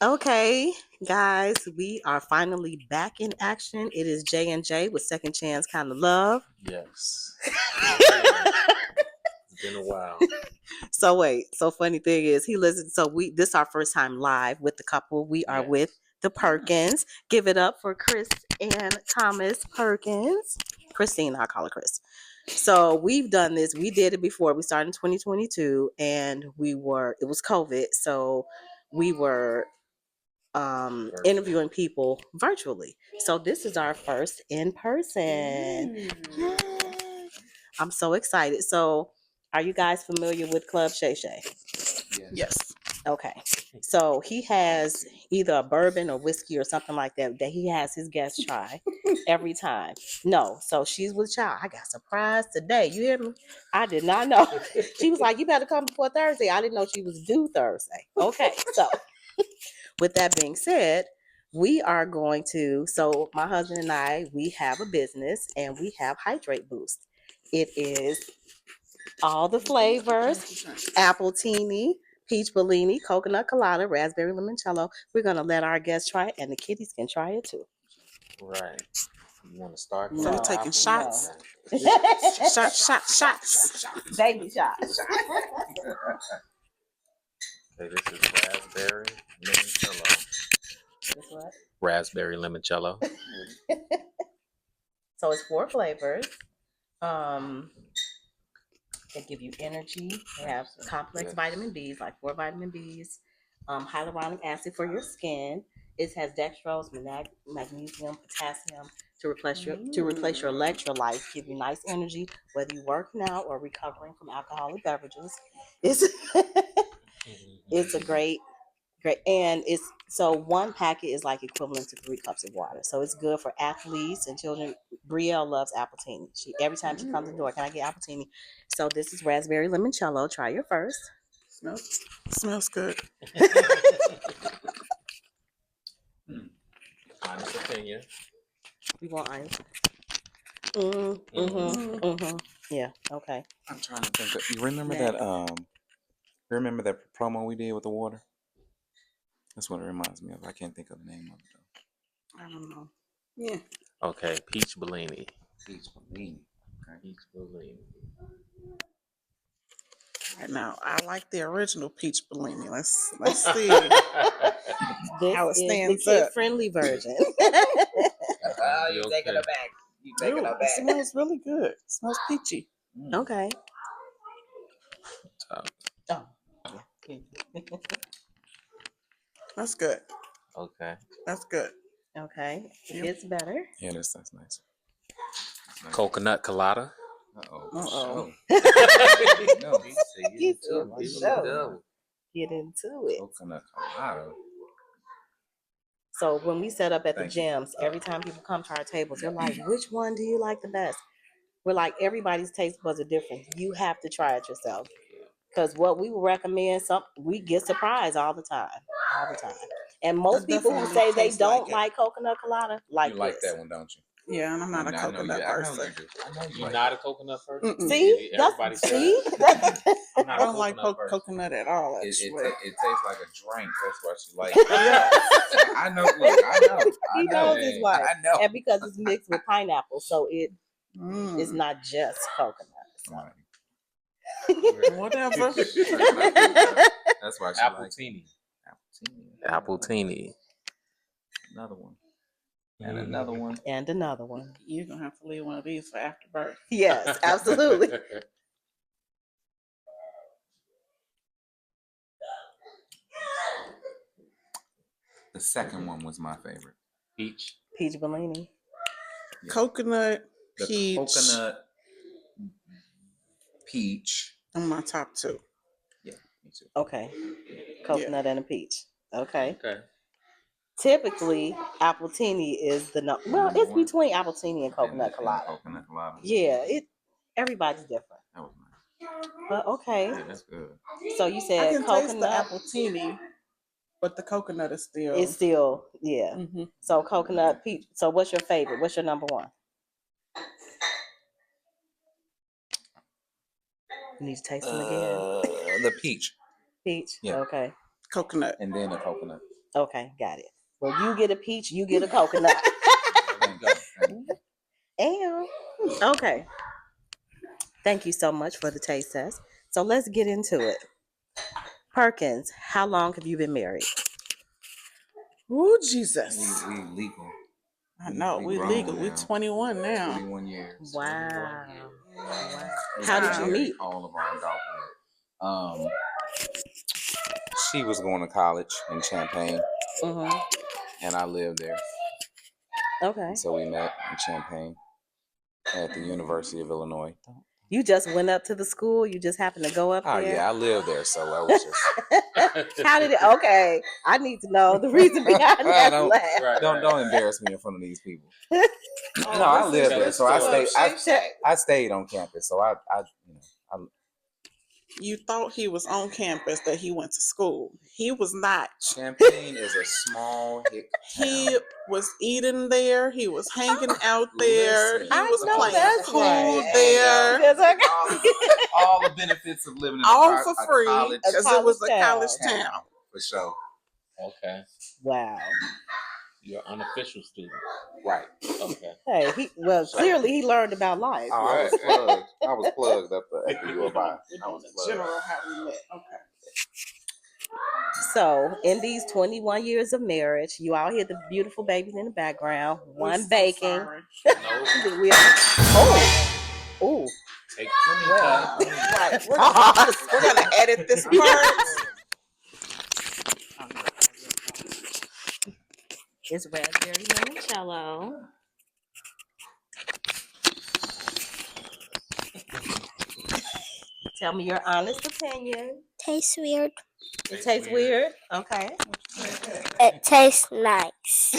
Okay, guys, we are finally back in action. It is Jay&Jae with Second Chance Kind of Love. Yes. It's been a while. So wait, so funny thing is he listened. So this is our first time live with the couple. We are with the Perkins. Give it up for Chris and Thomas Perkins. Christine, I call her Chris. So we've done this. We did it before. We started in 2022, and it was COVID, so we were interviewing people virtually. So this is our first in person. Yay. I'm so excited. So are you guys familiar with Club Shay Shay? Yes. Okay. So he has either a bourbon or whiskey or something like that he has his guests try every time. No. So she's with child. I got surprised today. You hear me? I did not know. She was like, you better come before Thursday. I didn't know she was due Thursday. Okay. So with that being said, we are going to, so my husband and I, we have a business and we have Hydrate Boost. It is all the flavors, apple teeny, peach bellini, coconut colada, raspberry limoncello. We're going to let our guests try it and the kiddies can try it too. Right. You want to start? So we're taking shots. Shots. Baby shots. Okay, this is raspberry limoncello. This what? Raspberry limoncello. So it's 4 flavors. They give you energy. They have complex vitamin Bs, like 4 vitamin Bs, hyaluronic acid for your skin. It has dextrose, magnesium, potassium to replace your electrolytes, give you nice energy, whether you're working out or recovering from alcoholic beverages. It's a great, and it's so one packet is like equivalent to 3 cups of water. So it's good for athletes and children. Brielle loves appletini. Every time she comes to the door, can I get appletini? So this is raspberry limoncello. Try your first. Smells good. Honest opinion. We want ice. Yeah. Okay. I'm trying to think. You remember that promo we did with the water? That's what it reminds me of. I can't think of the name of it though. I don't know. Yeah. Okay, peach bellini. Peach bellini. Okay. Peach bellini. Right now, I like the original peach bellini. Let's see This how it is the stands up. kid-friendly version. You taking it back. You Ooh, it smells really good. It smells peachy. Okay. Oh, That's good. okay. That's good. Okay. It gets better. Yeah, that's nice. Coconut colada. Uh-oh. No, Get into it. coconut colada. So when we set up at the Thank you. gyms, every time people come to our tables, they're like, which one do you like the best? We're like, everybody's taste buds are different. You have to try it yourself. Because what we would recommend, we get surprised all the time. And most people who say they don't like coconut colada, You like that one, don't you? Yeah, and I'm not a coconut person. I know You're not a coconut person? Mm-mm. See? Everybody says I don't like coconut at all, It actually. tastes like a drink. That's what you like. I know. Look, I know. He knows his wife. I know. And because it's mixed with pineapple, so it's not just coconut. Right. Whatever. That's why she Appletini. Appletini. Another one. And another one. And another one. You're going to have to leave one of these for after birth. Yes, absolutely. The second one was my favorite. Peach. Peach bellini. Yeah. Coconut, The peach. coconut, peach. On my top 2. Yeah, me too. Okay. Coconut and a peach. Okay. Okay. Typically, appletini is it's between appletini and coconut colada. Coconut colada. Yeah, everybody's different. That was nice. But okay. Yeah, that's good. So you I said can coconut. taste the appletini, but the coconut is still. It's still, yeah. Mm-hmm. So coconut, peach. So what's your favorite? What's your number one? You need to taste them again. The peach. Peach. Yeah. Okay. Coconut. And then a coconut. Okay, got it. Well, you get a peach, you get a coconut. There you go. And okay. Thank you so much for the taste test. So let's get into it. Perkins, how long have you been married? Ooh, Jesus. We legal. I know, we grown legal. We now. 21 now. 21 years. Wow. Wow. We How did got you married meet? all of our adulthood. She was going to college in Champaign, Mm-hmm. and I lived there. Okay. And so we met in Champaign at the University of Illinois. You just went up to the school? You just happened to go up Oh there? yeah, I lived there, so I was just. How did it? Okay, I need to know the reason behind that don't, laugh. Right. don't embarrass me in front of these people. Oh, No, I this lived is there, so I still stayed. Shake Shack. I stayed on campus, so I You thought he was on campus, that he went to school. He was not. Champaign is a small hick He town. was eating there. He was hanging out there. Listen, He was I know playing that's pool right. there. That's okay. all the benefits of living in All a for a free college because it college was a town. college town. for sure. Okay. Wow. You're an unofficial student. Right. Okay. Hey, clearly he learned about life. Oh, I was Right. plugged. I was plugged at the U of I. We're I doing was the plugged. general how we met. Okay. So, in these 21 years of marriage, you all hear the beautiful babies in the background. We're One so baking. sorry. No. We are. Oh. Take, Well, Right. We're gonna edit this part. It's raspberry limoncello. Tell me your honest opinion. Tastes weird. It tastes weird. Okay. It tastes nice.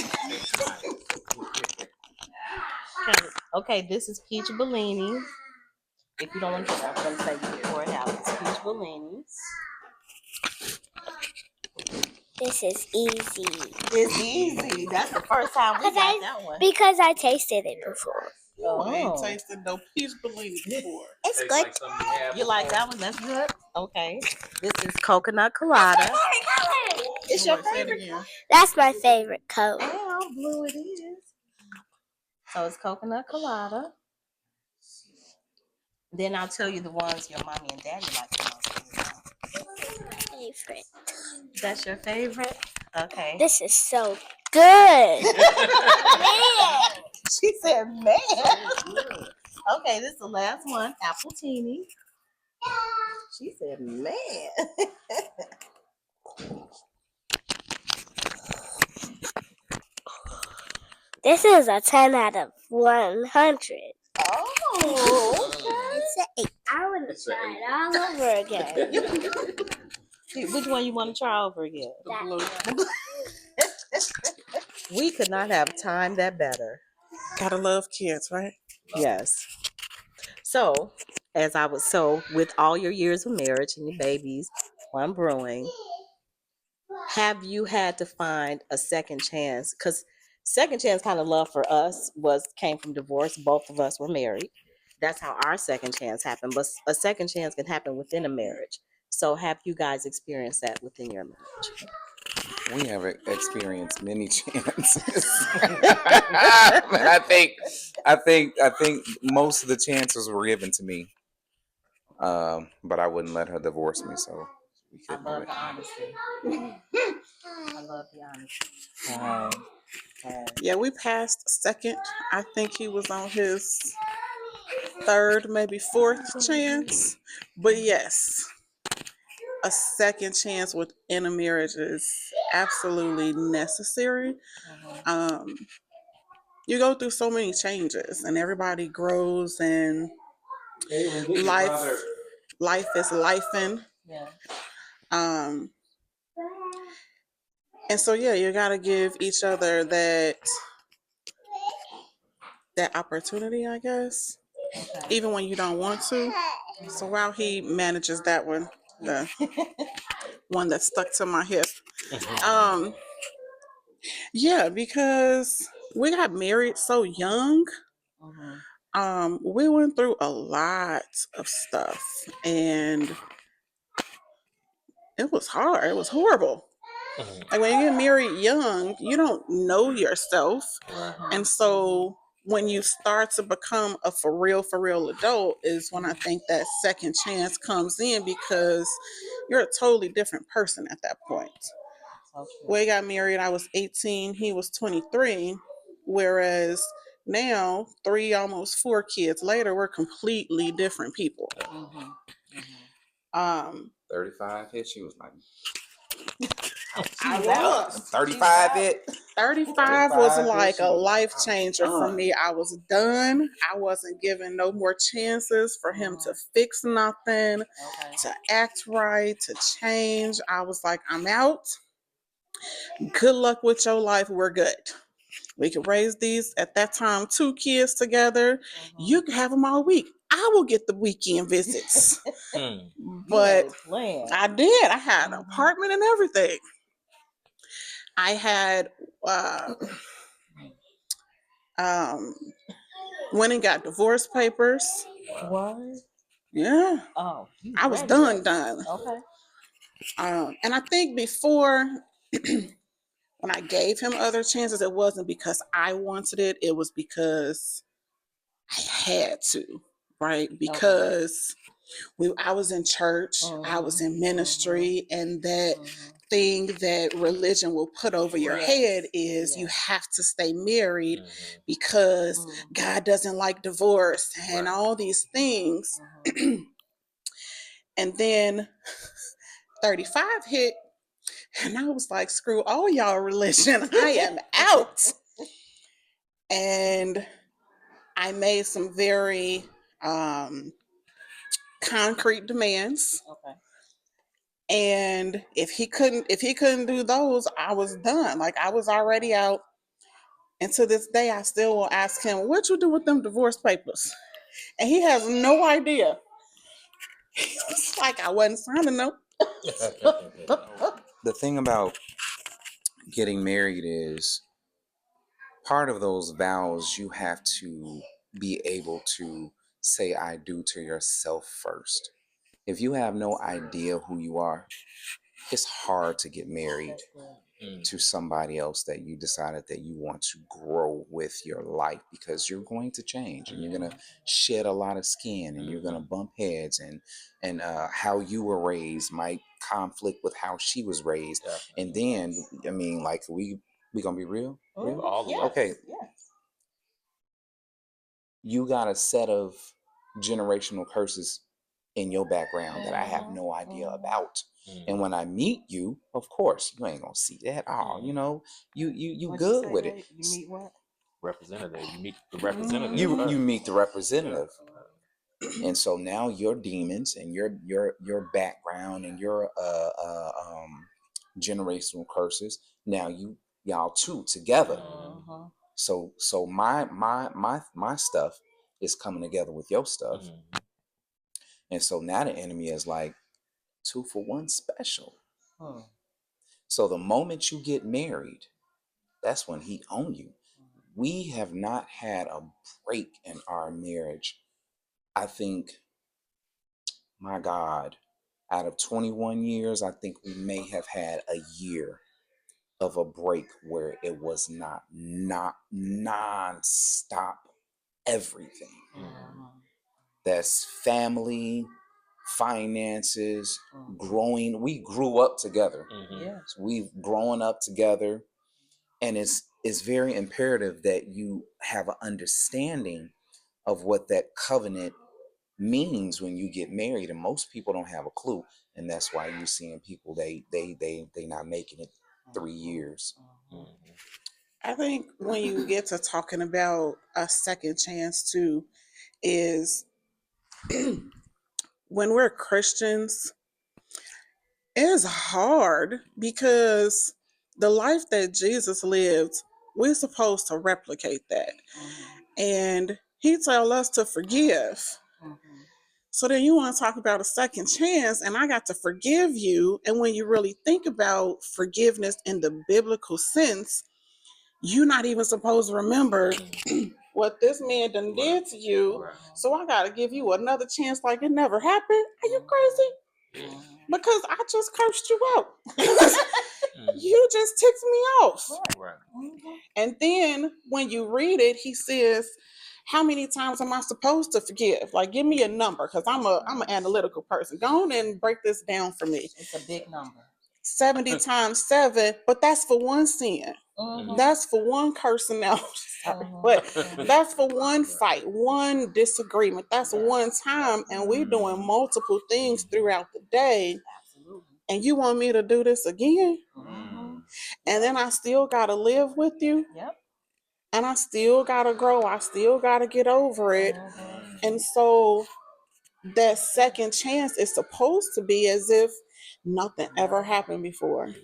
Okay, this is peach Bellini. If you don't want to, I'm going to say you can pour it out. It's peach Bellinis. This is easy. It's easy. That's the first time we got that one. Because I tasted it before. I ain't Oh. tasted no peach Bellini before. It's Tastes good. like something you had You like before. that one? That's good. Okay. This is coconut colada. It's your Wait, say it favorite. again. That's my favorite color. Oh, blue it is. So it's coconut colada. Then I'll tell you the ones your mommy and daddy like the most. Favorite. That's your favorite? Okay. This is so good. Man. She said, man. Okay, this is the last one. Apple teeny. She said, man. This is a 10 out of 100. Oh, It's an 8. I want to It's an try it all over again. okay. Which one you want to try over again? The blue. We could not have timed that better. Gotta love kids, right? Yes. So, with all your years of marriage and your babies, one brewing, have you had to find a second chance? Because second chance kind of love for us came from divorce. Both of us were married. That's how our second chance happened. But a second chance can happen within a marriage. So, have you guys experienced that within your marriage? We have experienced many chances. I think most of the chances were given to me. But I wouldn't let her divorce me, so we I couldn't love do the it. honesty. I love the honesty. Yeah, we passed second. I think he was on his third, maybe fourth chance. But yes, a second chance within a marriage is absolutely necessary. You go through so many changes, and everybody grows, and life is lifing. Yeah. And so yeah, you gotta give each other that opportunity, I guess, Okay. even when you don't want to. So while he manages that one, the one that stuck to my hip, yeah, because we got married so young. We went through a lot of stuff, and it was hard. It was horrible. Like when you get married young, you don't know yourself. And so when you start to become a for real adult is when I think that second chance comes in, because you're a totally different person at that point. When we got married, I was 18, he was 23. Whereas now, 3, almost 4 kids later, we're completely different people. 35 hit. She was like, I was. 35 hit. 35 was like she a was life changer for done. me. I was done. I wasn't given no more chances for him to fix nothing, to act right, to change. I was like, I'm out. Good luck with your life. We're good. We could raise these at that time 2 kids together. You can have them all week. I will get the weekend visits. But I did. I had an apartment and everything. I had went and got divorce papers. What? Yeah. Oh, I was done. Okay. And I think before, when I gave him other chances, it wasn't because I wanted it. It was because I had to, right? Because I was in church, I was in ministry, and that thing that religion will put over your head is you have to stay married because God doesn't like divorce and all these things. And then 35 hit, and I was like, screw all y'all religion. I am out. And I made some very concrete demands. Okay. And if he couldn't do those, I was done. Like I was already out. And to this day, I still will ask him, "What you do with them divorce papers?" And he has no idea. It's like I wasn't signing them. The thing about getting married is part of those vows you have to be able to say I do to yourself first. If you have no idea who you are, it's hard to get married to somebody else that you decided that you want to grow with your life, because you're going to change and you're going to shed a lot of skin and you're going to bump heads, and how you were raised might conflict with how she was raised. And then, I mean, like, we gonna be real? Okay. You got a set of generational curses in your background that I have no idea about. And when I meet you, of course, you ain't gonna see that. Oh, you know, you good with it. You meet what? Representative. You meet the representative. You meet the representative. And so now your demons and your background and your generational curses, now y'all two together. So my stuff is coming together with your stuff. And so now the enemy is like 2 for 1 special. So the moment you get married, that's when he owns you. We have not had a break in our marriage. I think, my God, out of 21 years, I think we may have had a year of a break where it was not non-stop everything. That's family, finances, growing. We grew up together. So we've grown up together, and it's very imperative that you have an understanding of what that covenant means when you get married. And most people don't have a clue, and that's why you're seeing people they not making it 3 years. I think when you get to talking about a second chance too, is when we're Christians, it's hard because the life that Jesus lived, we're supposed to replicate that. And he told us to forgive. So then you want to talk about a second chance, and I got to forgive you. And when you really think about forgiveness in the biblical sense, you're not even supposed to remember what this man done did to you. So I got to give you another chance like it never happened. Are you crazy? because I just cursed you out. You just ticked me off. Right. And then when you read it, he says, how many times am I supposed to forgive? Like, give me a number, because I'm an analytical person. Go on and break this down for me. It's a big number. 70 times 7, but that's for one sin. That's for one cursing out. Sorry, but that's for one fight, one disagreement. That's one time, and we're doing multiple things throughout the day. Absolutely. And you want me to do this again? And then I still gotta live with you. Yep. And I still gotta grow. I still gotta get over it. And so that second chance is supposed to be as if nothing ever happened before.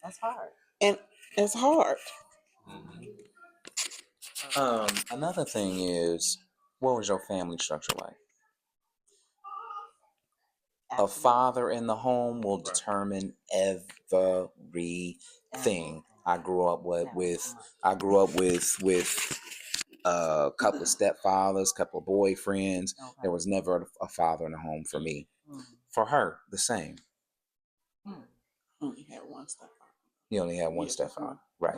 That's hard. And it's hard. Another thing is, what was your family structure like? A father in the home will determine everything. I grew up with a couple of stepfathers, couple of boyfriends. There was never a father in the home for me. For her, the same. Only had one stepfather. You only had one stepfather, right?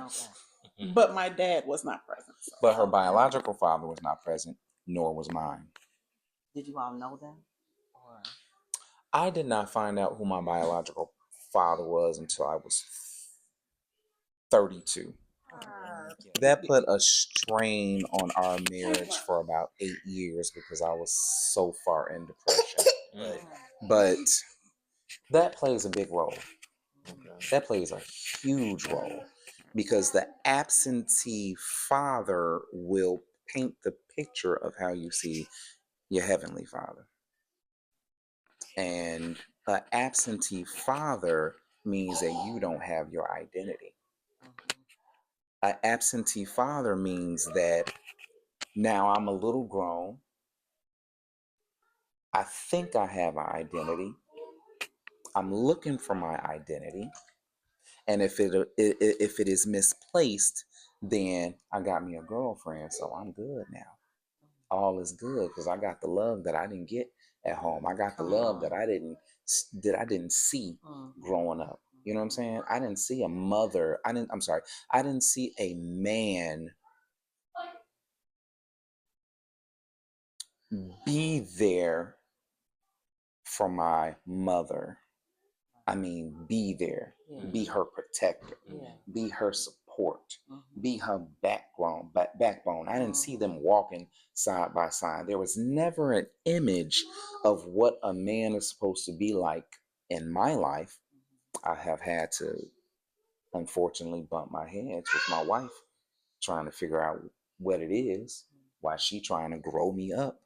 But my dad was not present. So. But her biological father was not present, nor was mine. Did you all know them? Or? I did not find out who my biological father was until I was 32. That put a strain on our marriage for about 8 years because I was so far in depression. But that plays a big role. That plays a huge role because the absentee father will paint the picture of how you see your heavenly father. And an absentee father means that you don't have your identity. An absentee father means that now I'm a little grown. I think I have an identity. I'm looking for my identity. And if it is misplaced, then I got me a girlfriend, so I'm good now. All is good because I got the love that I didn't get at home. I got the love that I didn't see growing up. You know what I'm saying? I didn't see a mother. I didn't see a man be there for my mother. I mean, be there, be her protector, be her support, be her backbone. I didn't see them walking side by side. There was never an image of what a man is supposed to be like in my life. I have had to, unfortunately, bump my heads with my wife, trying to figure out what it is, why she trying to grow me up.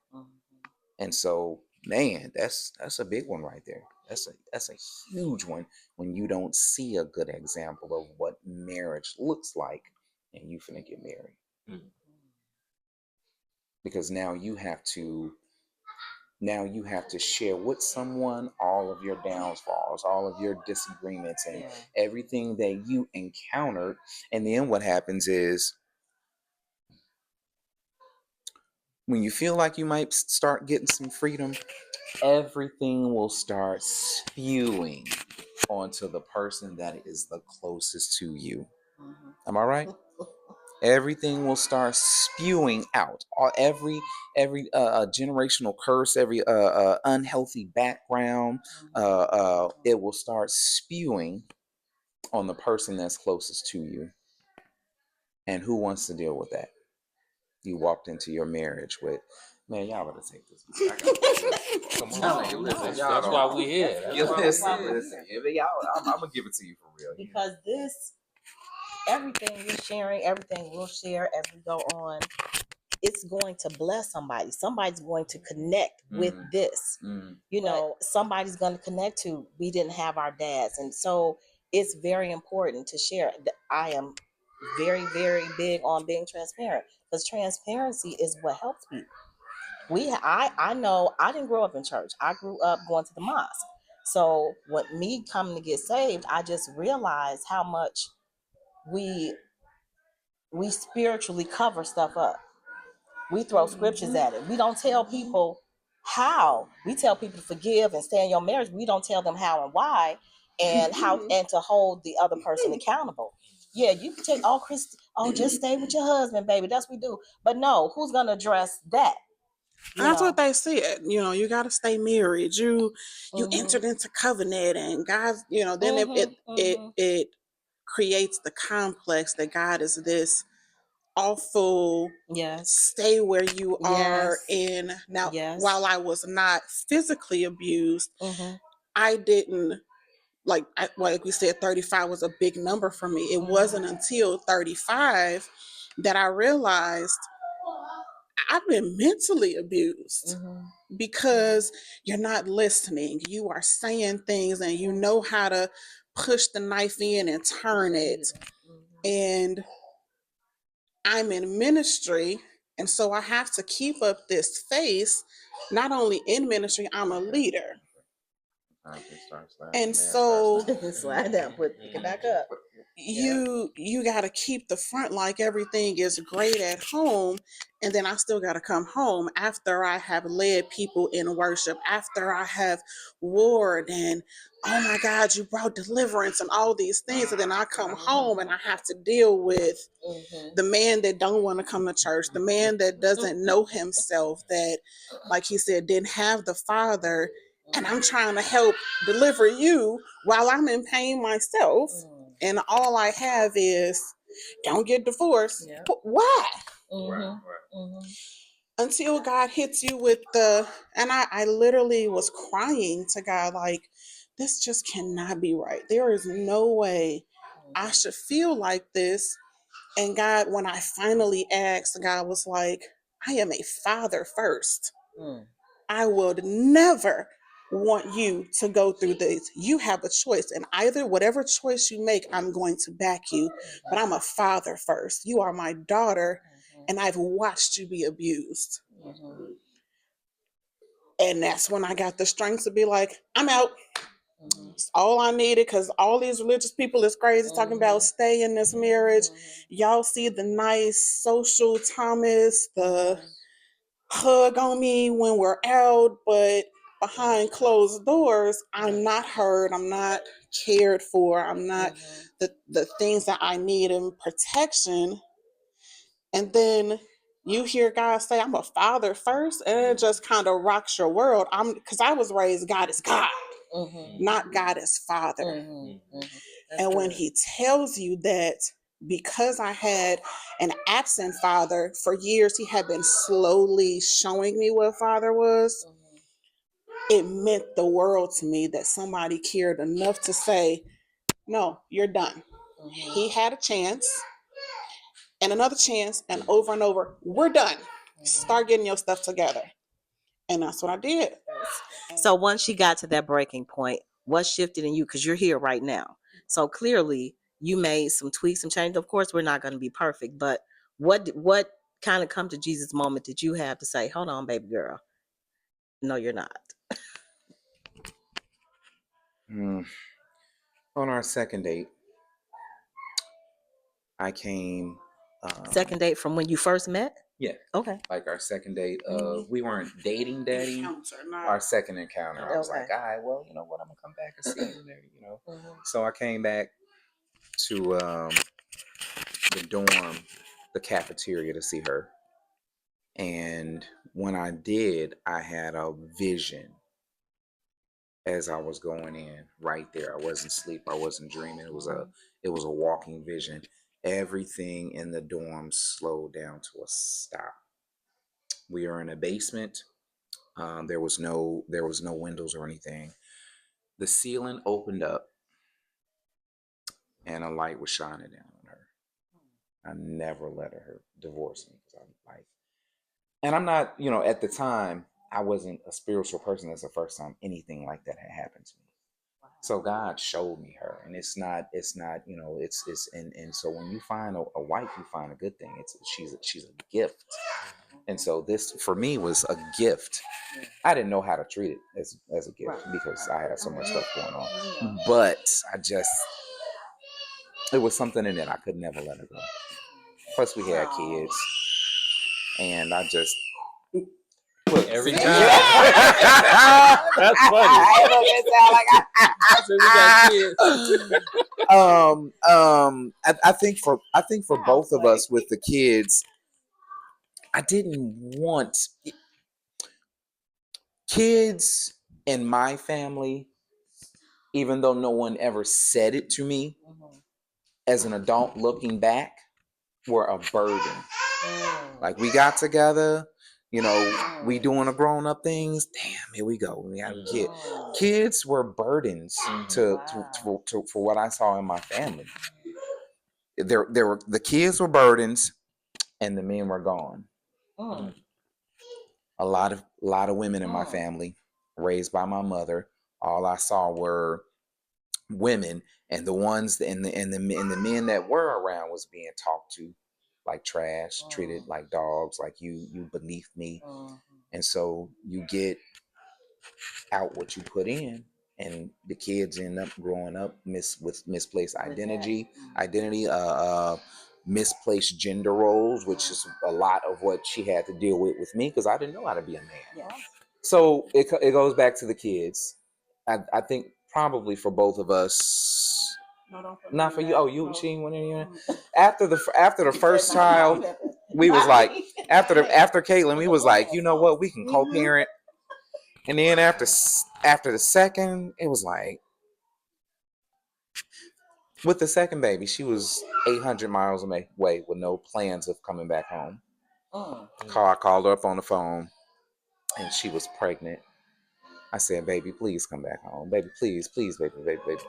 And so, man, that's a big one right there. That's a huge one when you don't see a good example of what marriage looks like and you finna get married. Because now you have to share with someone all of your downfalls, all of your disagreements and everything that you encountered. And then what happens is when you feel like you might start getting some freedom, everything will start spewing onto the person that is the closest to you. Am I right? Everything will start spewing out. Every generational curse, every unhealthy background, it will start spewing on the person that's closest to you. And who wants to deal with that? You walked into your marriage with, man, y'all better take this. Come on, that's why we here. Listen. Y'all, I'm gonna give it to you for real. Because everything you're sharing, everything we'll share as we go on, it's going to bless somebody. Somebody's going to connect with this. You know, somebody's going to connect to, we didn't have our dads. And so it's very important to share. I am very, very big on being transparent because transparency is what helps people. I know I didn't grow up in church. I grew up going to the mosque. So with me coming to get saved, I just realized how much we spiritually cover stuff up. We throw scriptures at it. We don't tell people how we tell people to forgive and stay in your marriage, we don't tell them how and why, and how and to hold the other person accountable. Yeah, you can take just stay with your husband, baby. That's what we do. But no, who's gonna address that? And that's what they said. You got to stay married. You entered into covenant, and God's. Then it creates the complex that God is this awful. Yes. Stay where you are. And now, while I was not physically abused, I didn't like we said. 35 was a big number for me. It wasn't until 35 that I realized I've been mentally abused because you're not listening. You are saying things and you know how to push the knife in and turn it. And I'm in ministry, and so I have to keep up this face. Not only in ministry, I'm a leader. And so slide down, pick it back up. You got to keep the front like everything is great at home, and then I still got to come home after I have led people in worship, after I have warred and oh my God, you brought deliverance and all these things, and then I come home and I have to deal with the man that don't want to come to church, the man that doesn't know himself, that, like he said, didn't have the Father, and I'm trying to help deliver you while I'm in pain myself. And all I have is, don't get divorced. Yeah. Why? Until God hits you with and I literally was crying to God, like, this just cannot be right. There is no way I should feel like this. And God, when I finally asked, God was like, I am a father first. I would never want you to go through this. You have a choice, and either whatever choice you make, I'm going to back you. But I'm a father first. You are my daughter, and I've watched you be abused. And that's when I got the strength to be like, I'm out. It's all I needed, because all these religious people is crazy talking about stay in this marriage. Y'all see the nice social Thomas, the hug on me when we're out, but behind closed doors, I'm not heard. I'm not cared for. I'm not the things that I need in protection. And then you hear God say, I'm a father first, and it just kind of rocks your world. Because I was raised, God is God, not God is Father. And when he tells you that, because I had an absent father for years, he had been slowly showing me what father was. It meant the world to me that somebody cared enough to say, no, you're done. He had a chance and another chance, and over, we're done. Start getting your stuff together. And that's what I did. So once you got to that breaking point, what shifted in you? Because you're here right now. So clearly you made some tweaks, some changes. Of course, we're not going to be perfect, but what kind of come to Jesus moment did you have to say, hold on, baby girl? No, you're not. On our second date, I came. Second date from when you first met? Yeah. Okay. Like our second date. We weren't dating. Our second encounter. I was like, all right, well, you know what? I'm gonna come back and see you there. So I came back to the dorm, the cafeteria, to see her. And when I did, I had a vision as I was going in right there. I wasn't asleep. I wasn't dreaming. It was a walking vision. Everything in the dorm slowed down to a stop. We are in a basement. There was no windows or anything. The ceiling opened up, and a light was shining down on her. I never let her divorce me, because I'm like, and I'm not, at the time, I wasn't a spiritual person. That's the first time anything like that had happened to me. So God showed me her, and it's not, and so when you find a wife, you find a good thing. She's a gift. And so this for me was a gift. I didn't know how to treat it as a gift, because I had so much stuff going on. But it was something in it. I could never let her go. Plus we had kids, and Look, Every see? time. That's funny. Look, it sound like So we got kids. I think for both of us with the kids, I didn't want kids in my family, even though no one ever said it to me as an adult looking back, were a burden. Like we got together, we doing the grown up things. Damn, here we go. We have a kid. Kids were burdens for what I saw in my family. There were the kids were burdens, and the men were gone. A lot of women in my family, raised by my mother. All I saw were women, and the ones and the men that were around was being talked to like trash, treated like dogs, like you beneath me. And so you get out what you put in, and the kids end up growing up with misplaced identity, misplaced gender roles, which is a lot of what she had to deal with me because I didn't know how to be a man. So it goes back to the kids. I think probably for both of us. Not for you. Oh, she ain't went in here. After the first child, we was like after Caitlin, we was like, you know what, we can co-parent. And then after the second, it was like with the second baby, she was 800 miles away with no plans of coming back home. I called her up on the phone, and she was pregnant. I said, "Baby, please come back home, baby. Please, baby,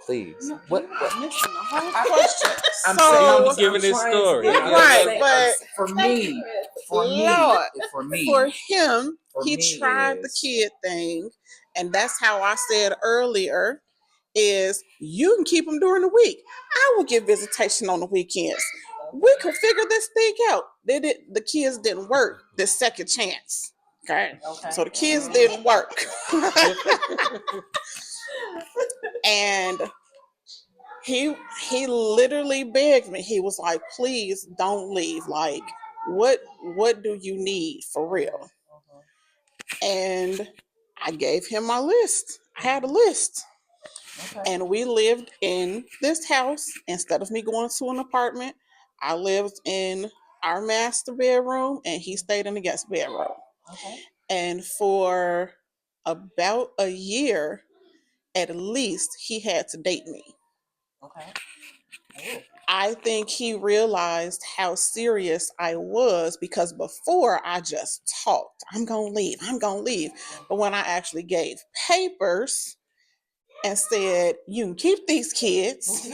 please." What? Missing the whole question. I'm giving this story. Right, but for me, Lord, for him, For he me tried the is- kid thing, and that's how I said earlier is you can keep them during the week. I will get visitation on the weekends. We could figure this thing out. The kids didn't work the second chance. Okay. So the kids didn't work. And he literally begged me. He was like, please don't leave. Like, what do you need for real? And I gave him my list. I had a list. And we lived in this house. Instead of me going to an apartment, I lived in our master bedroom and he stayed in the guest bedroom. And for about a year, at least, he had to date me. I think he realized how serious I was because before I just talked, I'm going to leave. But when I actually gave papers and said, you can keep these kids.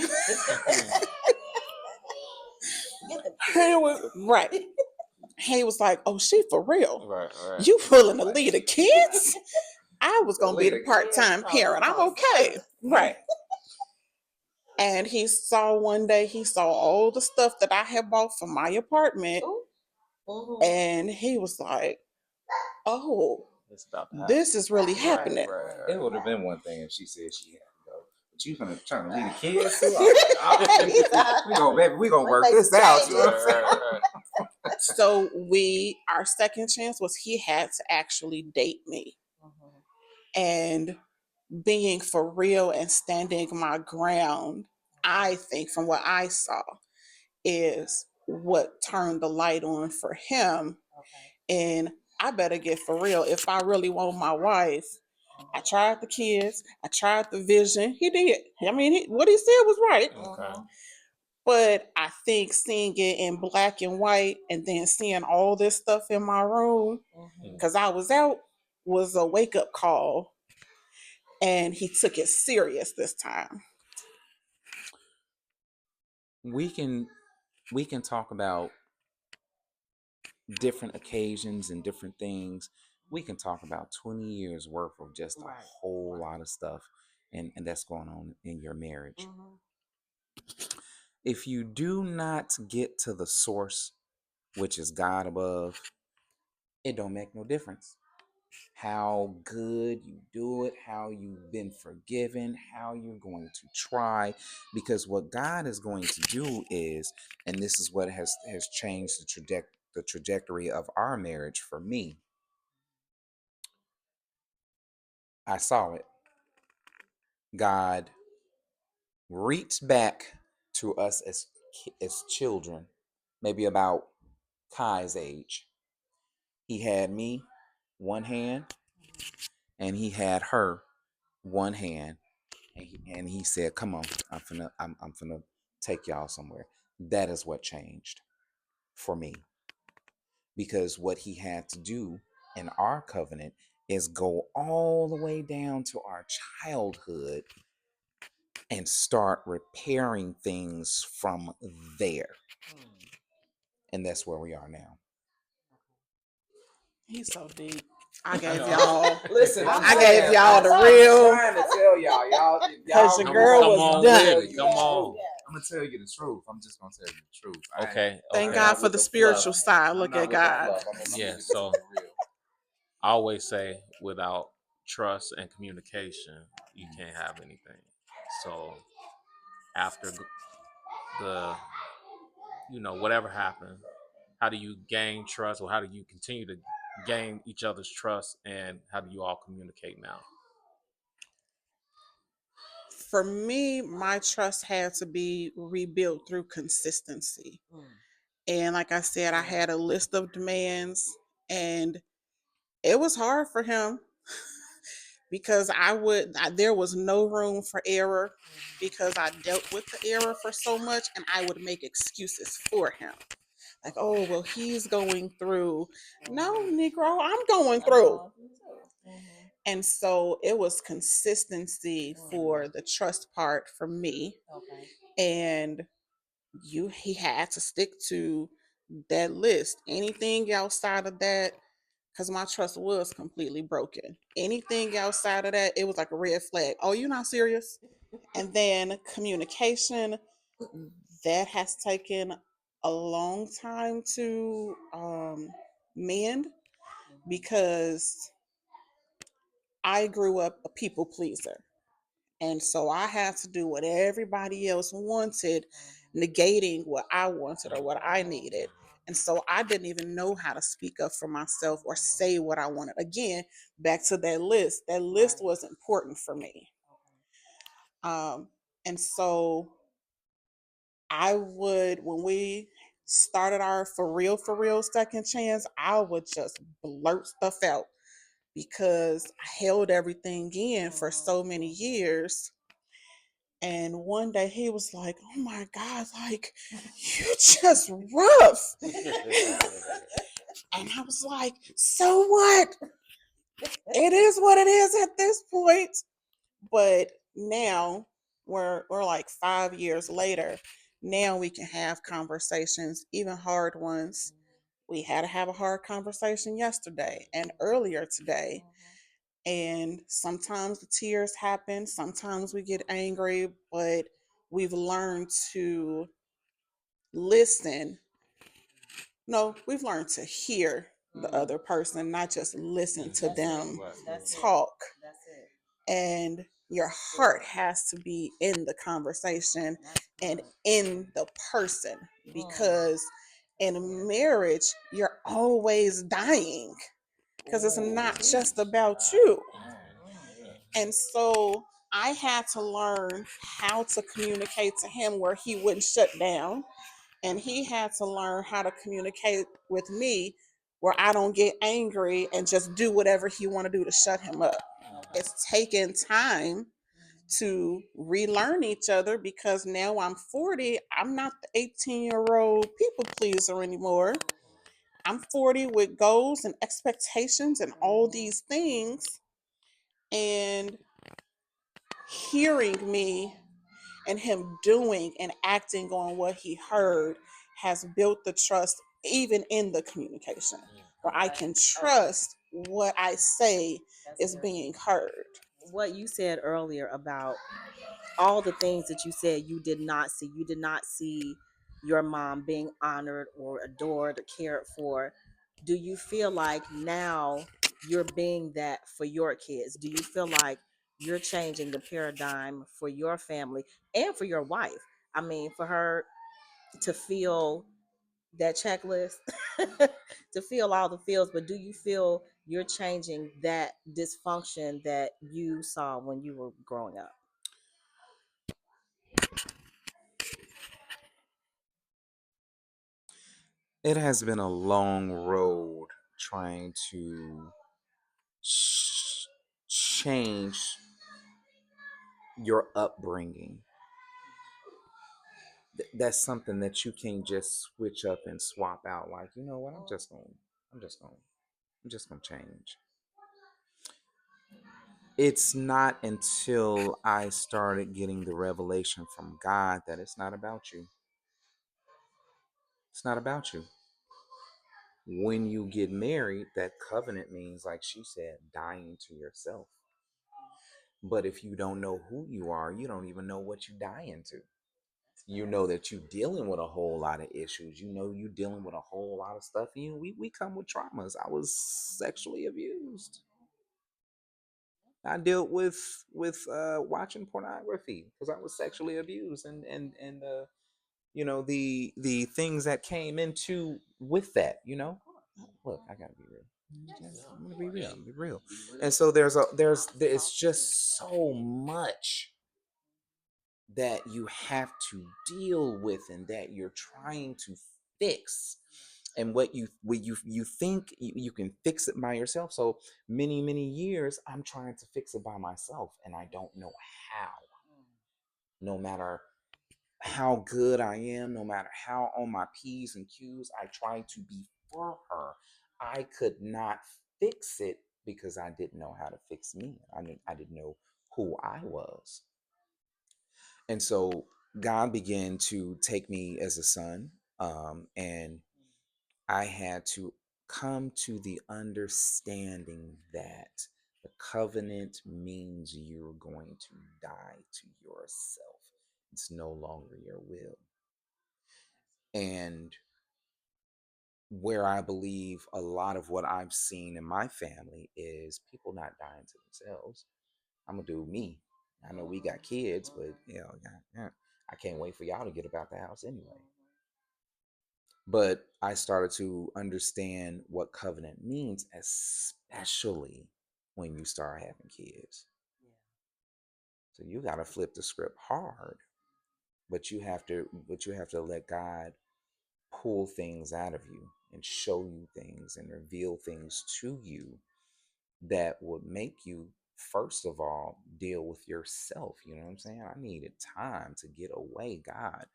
Right. He was like, oh, she for real. Right. You willing to leave the kids? I was going to be the part-time parent. I'm okay. Right. And he saw all the stuff that I had bought for my apartment. And he was like, oh, It's about to happen. this is really happening. It would have been one thing if she said she had to go, but you trying to leave the kids too? We gonna work this out. You know what I'm saying? So our second chance was he had to actually date me. And being for real and standing my ground, I think from what I saw, is what turned the light on for him. And I better get for real. If I really want my wife, I tried the kids, I tried the vision. He did. I mean, what he said was right. Okay. But I think seeing it in black and white and then seeing all this stuff in my room, because I was out, was a wake up call. And he took it serious this time. We can talk about different occasions and different things. We can talk about 20 years worth of just a whole lot of stuff and that's going on in your marriage. If you do not get to the source, which is God above, it don't make no difference how good you do it, how you've been forgiven, how you're going to try, because what God is going to do is, and this is what has changed the trajectory of our marriage for me. I saw it. God reached back to us as children, maybe about Kai's age. He had me one hand, and he had her one hand, and he said, "Come on, I'm finna take y'all somewhere." That is what changed for me, because what he had to do in our covenant is go all the way down to our childhood and start repairing things from there. And that's where we are now. He's so deep. I I gave know. y'all. Listen, I gave y'all the real. I'm trying to tell y'all. Because your Come, girl come was on done. with it. Come on. I'm gonna tell you the truth. I'm just gonna tell you the truth. Okay. Thank Okay. God for the spiritual side. I'm Look not at with the God. fluff. I'm Yeah. just So keeping it real. I always say, without trust and communication, you can't have anything. So after the, whatever happened, how do you gain trust, or how do you continue to gain each other's trust, and how do you all communicate now? For me, my trust had to be rebuilt through consistency. And like I said, I had a list of demands, and it was hard for him because there was no room for error because I dealt with the error for so much, and I would make excuses for him. Like, oh, well, he's going through. No, Negro, I'm going through. And so it was consistency for the trust part for me. And he had to stick to that list. Anything outside of that, because my trust was completely broken. Anything outside of that, it was like a red flag. Oh, you're not serious? And then communication, that has taken a long time to mend because I grew up a people pleaser. And so I had to do what everybody else wanted, negating what I wanted or what I needed. And so I didn't even know how to speak up for myself or say what I wanted. Again, back to that list. That list was important for me. Um, and so when we started our for real second chance, I would just blurt stuff out because I held everything in for so many years. And one day he was like, "Oh my God, like, you just rough." And I was like, "So what? It is what it is at this point." But now we're like 5 years later. Now we can have conversations, even hard ones. We had to have a hard conversation yesterday and earlier today. And sometimes the tears happen, sometimes we get angry, but we've learned to listen. No, we've learned to hear the other person, not just listen to them talk. And your heart has to be in the conversation and in the person, because in marriage, you're always dying because it's not just about you. And so I had to learn how to communicate to him where he wouldn't shut down. And he had to learn how to communicate with me where I don't get angry and just do whatever he want to do to shut him up. It's taken time to relearn each other because now I'm 40. I'm not the 18-year-old people pleaser anymore. I'm 40 with goals and expectations and all these things. And hearing me and him doing and acting on what he heard has built the trust even in the communication where I can trust what I say is being heard. What you said earlier about all the things that you said you did not see. You did not see your mom being honored or adored or cared for. Do you feel like now you're being that for your kids? Do you feel like you're changing the paradigm for your family and for your wife? I mean, for her to feel that checklist, to feel all the feels, but do you feel you're changing that dysfunction that you saw when you were growing up? It has been a long road trying to ch- change your upbringing. That's something that you can't just switch up and swap out. Like, you know what? I'm just going, I'm just going to change. It's not until I started getting the revelation from God that it's not about you. It's not about you. When you get married, that covenant means, like she said, dying to yourself. But if you don't know who you are, you don't even know what you die into. You know that you're dealing with a whole lot of issues. You know you're dealing with a whole lot of stuff. You know, we come with traumas. I was sexually abused. I dealt with watching pornography because I was sexually abused, and you know the things that came into with that. You know, look, I gotta be real. I'm gonna be real. I'm gonna be real. And so it's just so much that you have to deal with and that you're trying to fix, and what you think you can fix it by yourself. So many years I'm trying to fix it by myself, and I don't know how. No matter how good I am, no matter how on my P's and Q's I try to be for her, I could not fix it because I didn't know how to fix me. I didn't know who I was. And so God began to take me as a son, and I had to come to the understanding that the covenant means you're going to die to yourself. It's no longer your will. And where I believe a lot of what I've seen in my family is people not dying to themselves. I'm gonna do me. I know we got kids, but I can't wait for y'all to get about the house anyway. But I started to understand what covenant means, especially when you start having kids. So you got to flip the script hard, but you have to let God pull things out of you and show you things and reveal things to you that would make you, first of all, deal with yourself. You know what I'm saying? I needed time to get away. God,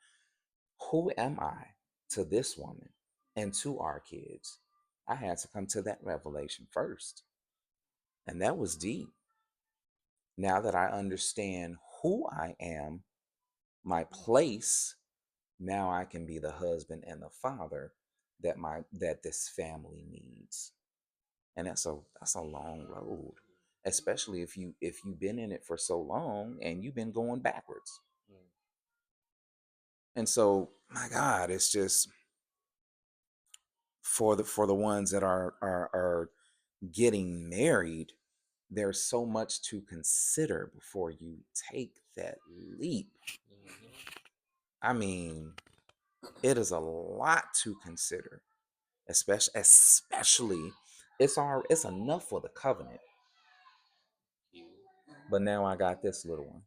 who am I to this woman and to our kids? I had to come to that revelation first. And that was deep. Now that I understand who I am, my place, now I can be the husband and the father that this family needs. And that's a long road, especially if you've been in it for so long and you've been going backwards. And so, my God, it's just for the ones that are getting married, there's so much to consider before you take that leap. I mean, it is a lot to consider, especially it's enough for the covenant, but now I got this little one,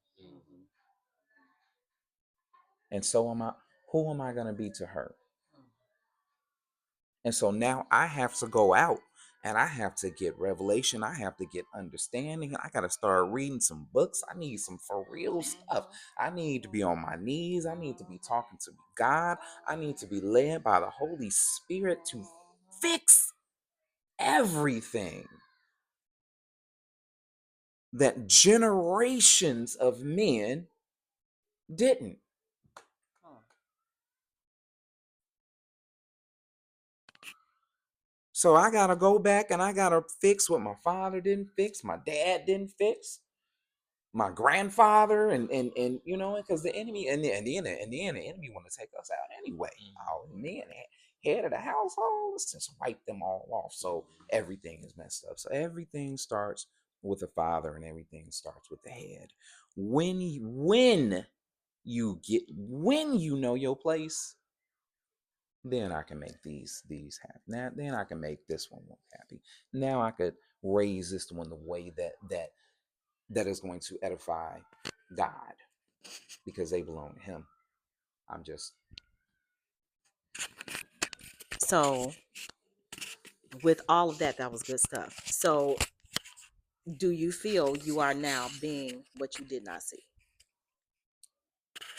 and so am I. Who am I going to be to her? And so now I have to go out and I have to get revelation. I have to get understanding. I got to start reading some books. I need some for real stuff. I need to be on my knees. I need to be talking to God. I need to be led by the Holy Spirit to fix everything that generations of men didn't. So I got to go back and I got to fix what my father didn't fix, my dad didn't fix, my grandfather, and because the enemy and the enemy want to take us out anyway. Oh, men, head of the household, let's just wipe them all off. So everything is messed up. So everything starts with the father, and everything starts with the head. When you know your place, then I can make these happy. Now then I can make this one happy. Now I could raise this one the way that is going to edify God because they belong to Him. I'm just So with all of that, that was good stuff. So do you feel you are now being what you did not see?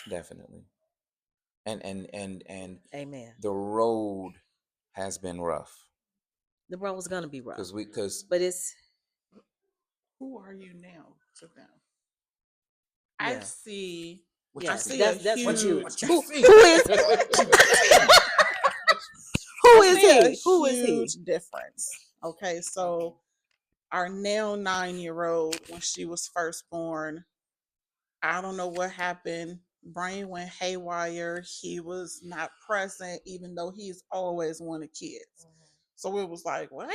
definitely. And Amen. the road has been rough The road was gonna be rough, because but it's Who are you now to them? yeah, I see. I yes. see a That's what you. huge. Who is who I is see a he? Who is he? huge difference. Okay, so our now 9-year-old, when she was first born, I don't know what happened. Brain went haywire. He was not present, even though he's always wanted kids. So it was like, what?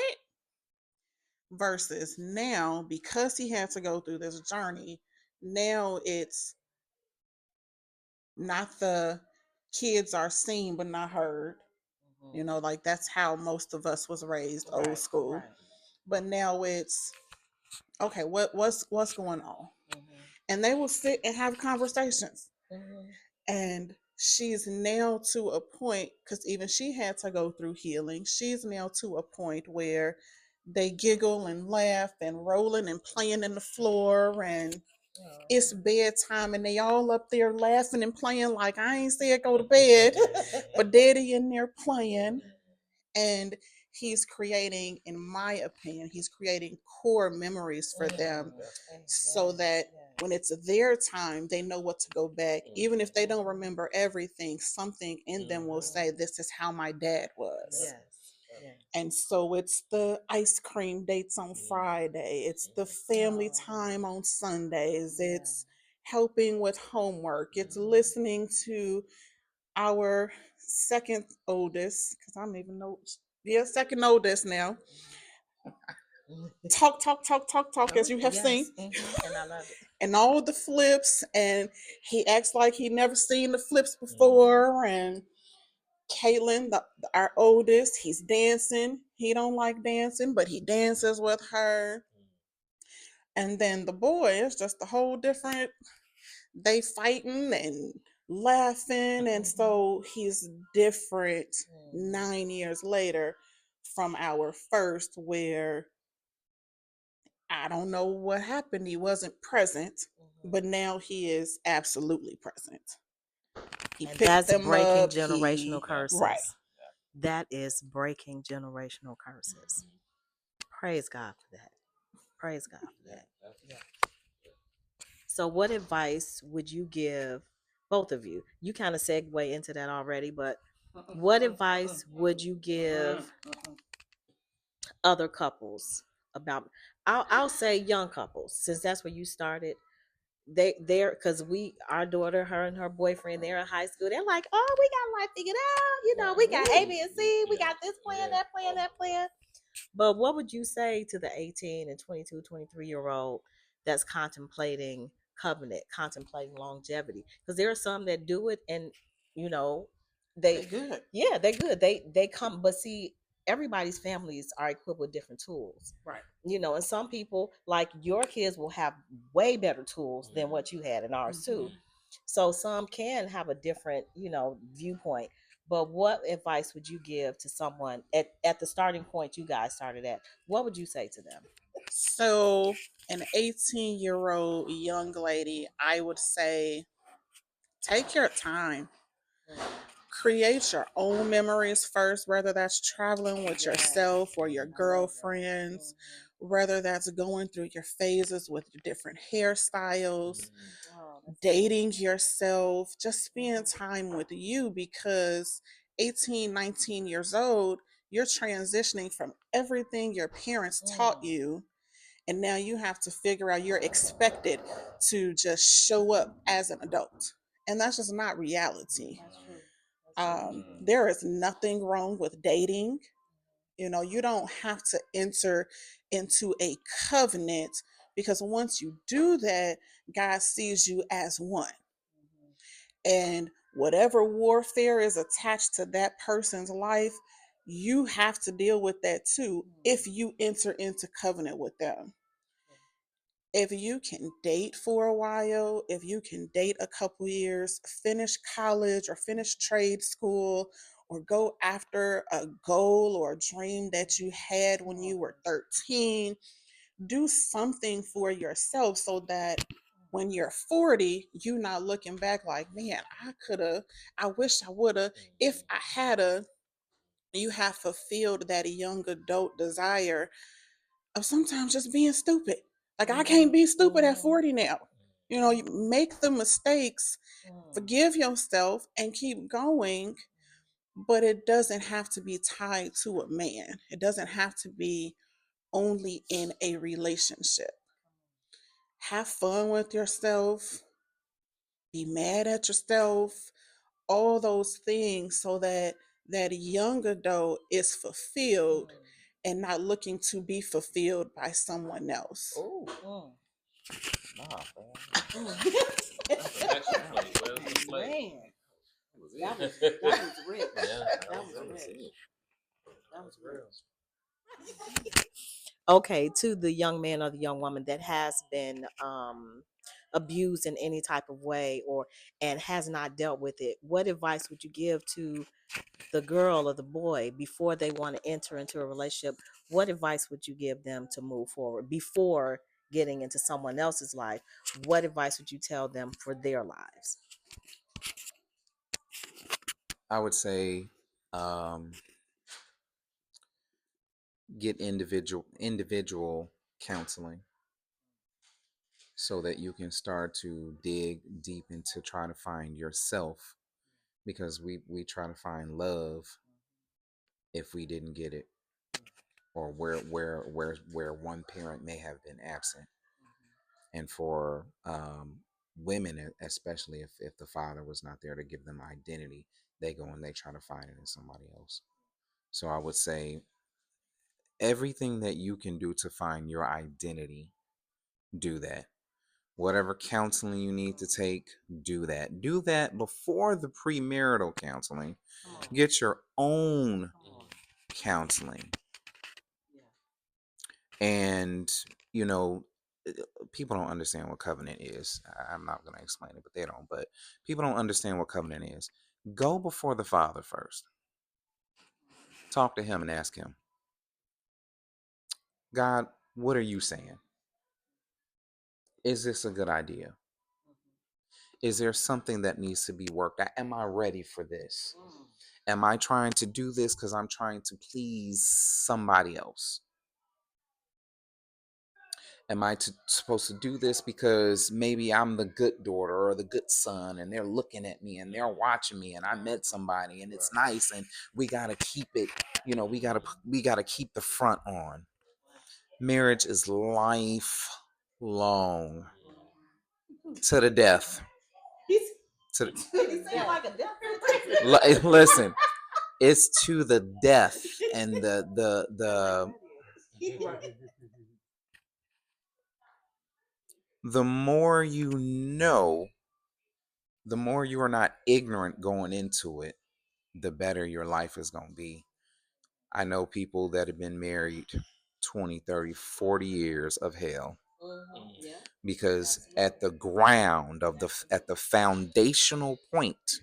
Versus now, because he had to go through this journey, now it's not the kids are seen but not heard. You know, like that's how most of us was raised, old school. Right. But now it's okay, what's going on? And they will sit and have conversations. And she's now to a point, because even she had to go through healing, she's now to a point where they giggle and laugh and rolling and playing in the floor, and it's bedtime and they all up there laughing and playing like I ain't said go to bed, but daddy in there playing. And he's creating, in my opinion, he's creating core memories for them so that when it's their time, they know what to go back. Even if they don't remember everything, something in them will say, this is how my dad was. Yes. Yes. And so it's the ice cream dates on Friday. It's the family time on Sundays. It's helping with homework. It's listening to our second oldest, because I don't even know, second oldest now. Talk, as you have seen. And I love it. And all the flips, and he acts like he never seen the flips before. And Caitlin, our oldest, he's dancing. He don't like dancing, but he dances with her. And then the boy is just a whole different. They fighting and laughing, and so he's different 9 years later from our first, where I don't know what happened. He wasn't present, but now he is absolutely present. He And picked that's them breaking up. generational curses. Right. That is breaking generational curses. Praise God for that. Praise God for that. Yeah. So, what advice would you give both of you? You kind of segue into that already, but what advice would you give other couples about? I'll say young couples, since that's where you started. They're because our daughter, her and her boyfriend, they're in high school. They're like, oh, we got life figured out. You know, we got A, B, and C. We got this plan, that plan, that plan. But what would you say to the 18 and 22, 23-year-old that's contemplating covenant, contemplating longevity? Because there are some that do it and, you know, They're good. yeah, they're good. They come, but see, everybody's families are equipped with different tools. Right. You know, and some people, like your kids, will have way better tools than what you had in ours too. So some can have a different, viewpoint. But what advice would you give to someone at the starting point you guys started at? What would you say to them? So, an 18-year-old young lady, I would say take your time. Create your own memories first, whether that's traveling with yourself or your girlfriends, whether that's going through your phases with your different hairstyles, dating yourself, just spend time with you, because 18, 19 years old, you're transitioning from everything your parents taught you. And now you have to figure out, you're expected to just show up as an adult. And that's just not reality. There is nothing wrong with dating. You don't have to enter into a covenant, because once you do that, God sees you as one. And whatever warfare is attached to that person's life, you have to deal with that too if you enter into covenant with them. If you can date for a while, if you can date a couple years, finish college or finish trade school, or go after a goal or a dream that you had when you were 13, do something for yourself so that when you're 40, you're not looking back like, man, I could have, I wish I would have, if I had a, you have fulfilled that young adult desire of sometimes just being stupid. Like, I can't be stupid at 40 now. You know, you make the mistakes, forgive yourself, and keep going. But it doesn't have to be tied to a man. It doesn't have to be only in a relationship. Have fun with yourself, be mad at yourself, all those things, so that that young adult is fulfilled and not looking to be fulfilled by someone else. Oh, nah, That's an extra plate. Where's the plate? Man, that was rich. Yeah, That was it. rich. That was real. rich. Okay, to the young man or the young woman that has been abused in any type of way or and has not dealt with it, what advice would you give to the girl or the boy before they want to enter into a relationship? What advice would you give them to move forward before getting into someone else's life? What advice would you tell them for their lives? I would say um, get individual counseling so that you can start to dig deep into trying to find yourself, because we try to find love if we didn't get it, or where one parent may have been absent. And for women, especially if the father was not there to give them identity, they go and they try to find it in somebody else. So I would say everything that you can do to find your identity, do that. Whatever counseling you need to take, do that. Do that before the premarital counseling. Get your own counseling. And, you know, people don't understand what covenant is. I'm not going to explain it, but they don't. But people don't understand what covenant is. Go before the Father first. Talk to him and ask him, God, what are you saying? Is this a good idea? Is there something that needs to be worked out? Am I ready for this? Am I trying to do this because I'm trying to please somebody else? Am I supposed to do this because maybe I'm the good daughter or the good son and they're looking at me and they're watching me and I met somebody and it's nice and we got to keep it, we got to keep the front on. Marriage is lifelong, to the death. To listen, it's to the death, and the more you know, the more you are not ignorant going into it, the better your life is going to be. I know people that have been married 20, 30, 40 years of hell, because at the ground of at the foundational point,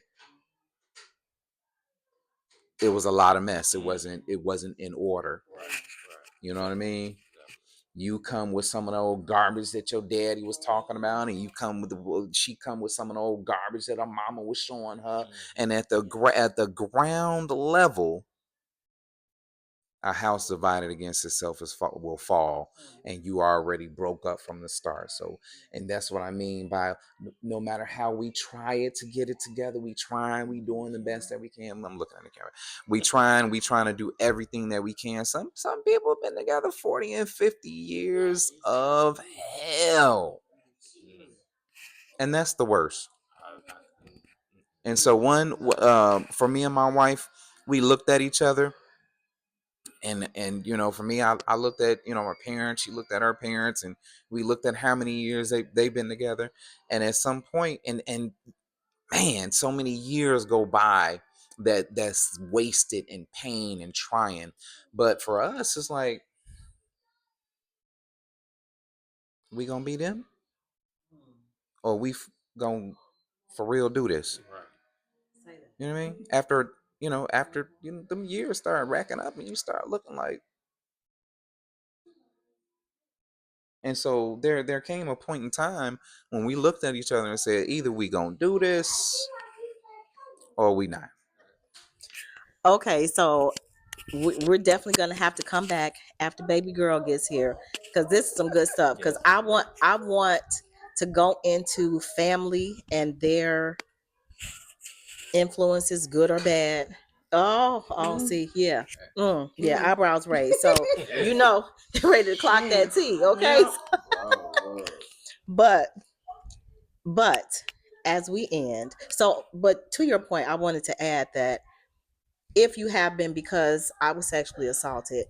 it was a lot of mess. It wasn't in order. You know what I mean? You come with some of the old garbage that your daddy was talking about, and she come with some of the old garbage that her mama was showing her. And at the ground level, a house divided against itself will fall, and you already broke up from the start. So, and that's what I mean by no matter how we try it to get it together, we doing the best that we can. I'm looking at the camera. We trying to do everything that we can. Some people have been together 40 and 50 years of hell, and that's the worst. And so for me and my wife, we looked at each other. And for me, I looked at my parents. She looked at her parents, and we looked at how many years they've been together. And at some point, and man, so many years go by that's wasted in pain and trying. But for us, it's like, we gonna be them, or gonna for real do this. Right. You know what I mean? After them years start racking up and you start looking like. And so there came a point in time when we looked at each other and said, either we gonna do this or we not. Okay, so we're definitely gonna have to come back after baby girl gets here, because this is some good stuff. Because I want to go into family and their influences, good or bad. See, yeah, yeah, eyebrows raised. So you know, ready to clock that T. Okay, but but as we end, but to your point, I wanted to add that if you have been, because I was sexually assaulted,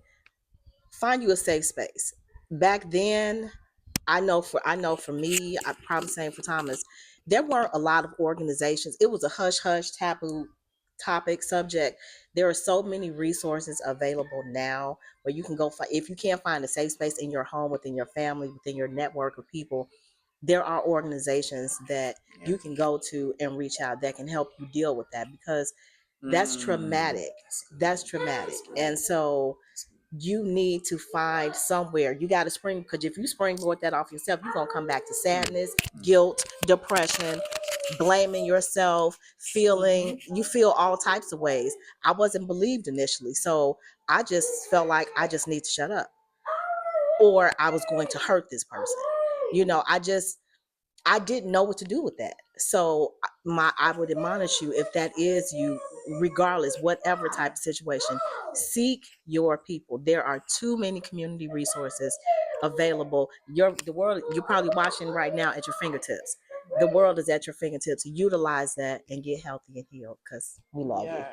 find you a safe space. Back then, I know for me, I probably same for Thomas, there weren't a lot of organizations. It was a hush hush taboo topic subject. There are so many resources available now where you can go find, if you can't find a safe space in your home, within your family, within your network of people, there are organizations that you can go to and reach out that can help you deal with that, because that's traumatic. That's traumatic. And so you need to find somewhere. You got to spring, because if you springboard that off yourself, you're going to come back to sadness, guilt, depression, blaming yourself, you feel all types of ways. I wasn't believed initially. So I just felt like I just need to shut up, or I was going to hurt this person. I didn't know what to do with that. So I would admonish you, if that is you, regardless, whatever type of situation, seek your people. There are too many community resources available. The world you're probably watching right now at your fingertips. The world is at your fingertips. Utilize that and get healthy and healed, because we love you.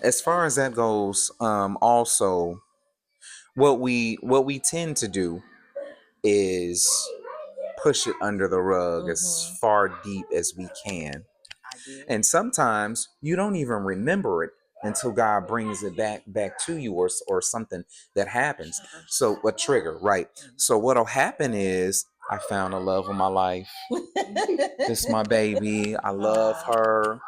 As far as that goes, also what we tend to do is push it under the rug as far deep as we can. And sometimes you don't even remember it until God brings it back to you, or something that happens. So a trigger, right? So what'll happen is, I found the love of my life. This is my baby. I love her.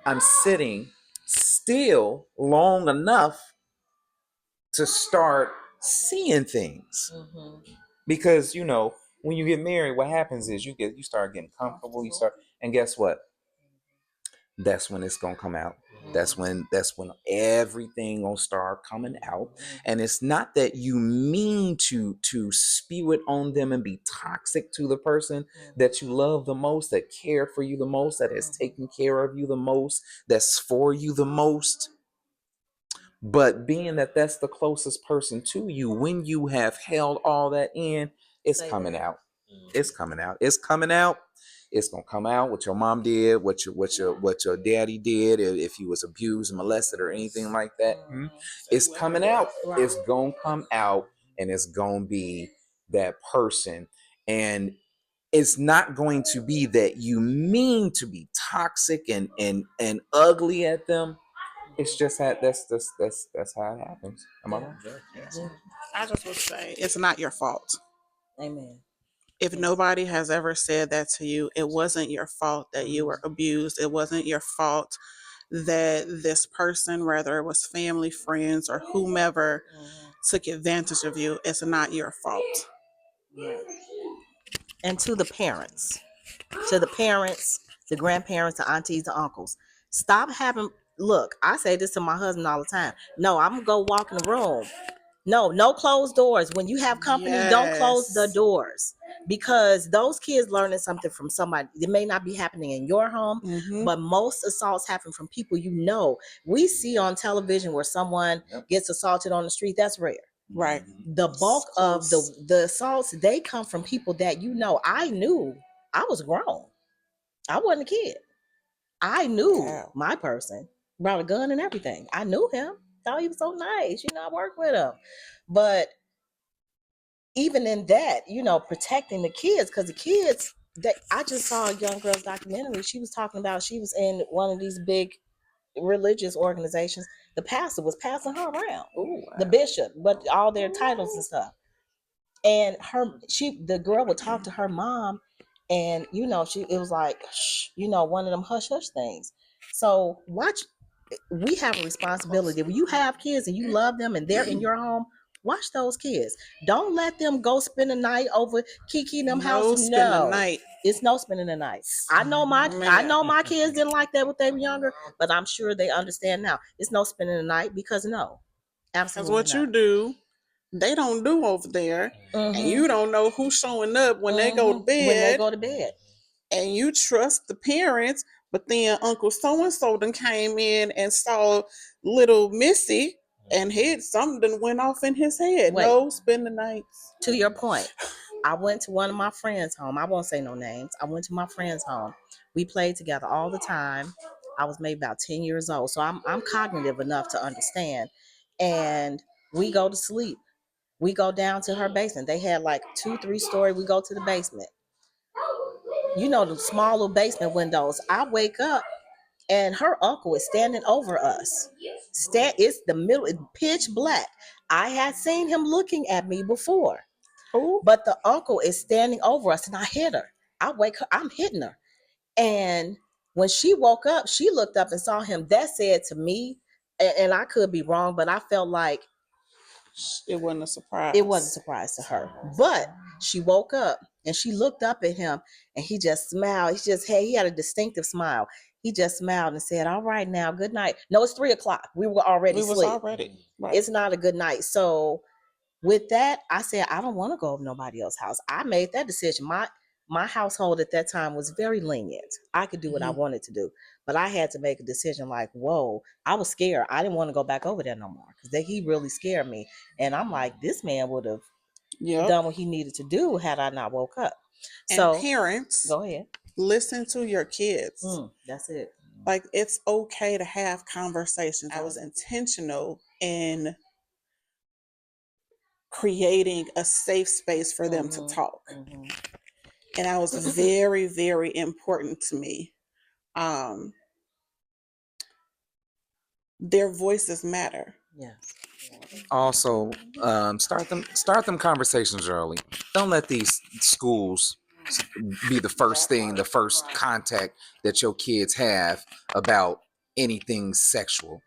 I'm sitting still long enough to start seeing things. Because when you get married, what happens is you start getting comfortable. And guess what? That's when it's gonna come out. That's when everything gonna start coming out. And it's not that you mean to spew it on them and be toxic to the person that you love the most, that cared for you the most, that has taken care of you the most, that's for you the most. But being that that's the closest person to you, when you have held all that in, it's coming out. It's coming out. It's coming out. It's gonna come out. What your mom did, what your daddy did, if he was abused, molested, or anything like that, it's coming out. It's gonna come out, and it's gonna be that person. And it's not going to be that you mean to be toxic and ugly at them. It's just that's how it happens. Am I wrong? Yeah. I just would say it's not your fault. Amen. If nobody has ever said that to you, it wasn't your fault that you were abused. It wasn't your fault that this person, whether it was family, friends, or whomever, took advantage of you. It's not your fault. And to the parents, the grandparents, the aunties, the uncles, stop having. Look, I say this to my husband all the time. No, I'm gonna go walk in the room. No closed doors. When you have company, don't close the doors, because those kids learning something from somebody. It may not be happening in your home, but most assaults happen from people you know. We see on television where someone gets assaulted on the street. That's rare. Right. The bulk of the assaults, they come from people that you know. I knew I was grown. I wasn't a kid. I knew my person, brought a gun and everything. I knew him. Thought he was so nice. I worked with him. But even in that, protecting the kids, because the kids that I just saw a young girl's documentary. She was talking about she was in one of these big religious organizations. The pastor was passing her around, the bishop, but all their titles and stuff. And the girl would talk to her mom, and it was like, shh, one of them hush hush things. So watch. We have a responsibility. When you have kids and you love them and they're in your home, watch those kids. Don't let them go spend the night over Kiki in them house. Spend the No, night. it's no spending the night. I know my kids didn't like that when they were younger, but I'm sure they understand now. It's no spending the night, because no, Because absolutely what not. you do, they don't do over there. And you don't know who's showing up when they go to bed. When they go to bed. And you trust the parents, but then Uncle so-and-so then came in and saw little Missy, and something went off in his head. Wait. No, spend the nights. To your point, I went to one of my friends' home. I won't say no names. I went to my friend's home. We played together all the time. I was maybe about 10 years old, so I'm cognitive enough to understand. And we go to sleep. We go down to her basement. They had like 2-3 story. We go to the basement. The small little basement windows. I wake up and her uncle is standing over us. It's the middle, it's pitch black. I had seen him looking at me before. Ooh. But the uncle is standing over us, and I hit her. I wake her, I'm hitting her. And when she woke up, she looked up and saw him. That said to me, and I could be wrong, but I felt like it wasn't a surprise. It wasn't a surprise to her. But she woke up and she looked up at him, and he just smiled. He had a distinctive smile. He just smiled and said, "All right, now, good night." No, it's 3:00. We were already asleep. Right. It's not a good night. So with that, I said, I don't want to go over nobody else's house. I made that decision. My household at that time was very lenient. I could do what I wanted to do, but I had to make a decision like, whoa, I was scared. I didn't want to go back over there no more, because he really scared me. And I'm like, this man would have done what he needed to do had I not woke up. So parents, go ahead. Listen to your kids. That's it. Like, it's okay to have conversations. I was intentional in creating a safe space for them to talk. And that was very, very important to me. Their voices matter. Yes. Also, start them conversations early. Don't let these schools be the first contact that your kids have about anything sexual.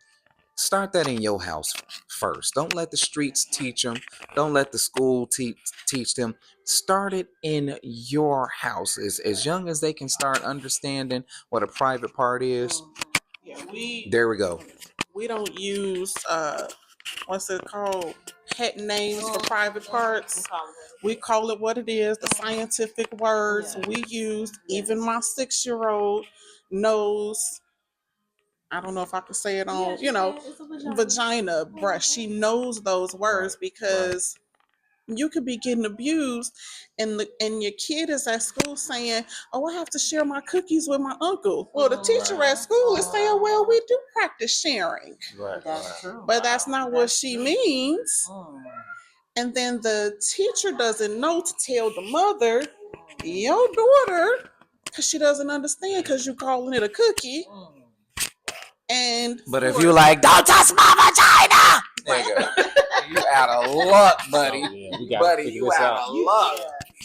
Start that in your house first. Don't let the streets teach them. Don't let the school teach them. Start it in your house as young as they can start understanding what a private part is. Yeah, there we go. We don't use what's it called? Pet names for private parts. We call it what it is, the scientific words we use. Even my 6-year-old knows. I don't know if I could say it on, vagina, bruh. She knows those words because you could be getting abused, and your kid is at school saying, "Oh, I have to share my cookies with my uncle." Well, the teacher at school is saying, "Well, we do practice sharing." That's true. But that's not what she means. And then the teacher doesn't know to tell the mother, your daughter, because she doesn't understand, because you're calling it a cookie. But if you like, don't touch my vagina, you out of luck, buddy. So, yeah, buddy, you out of luck.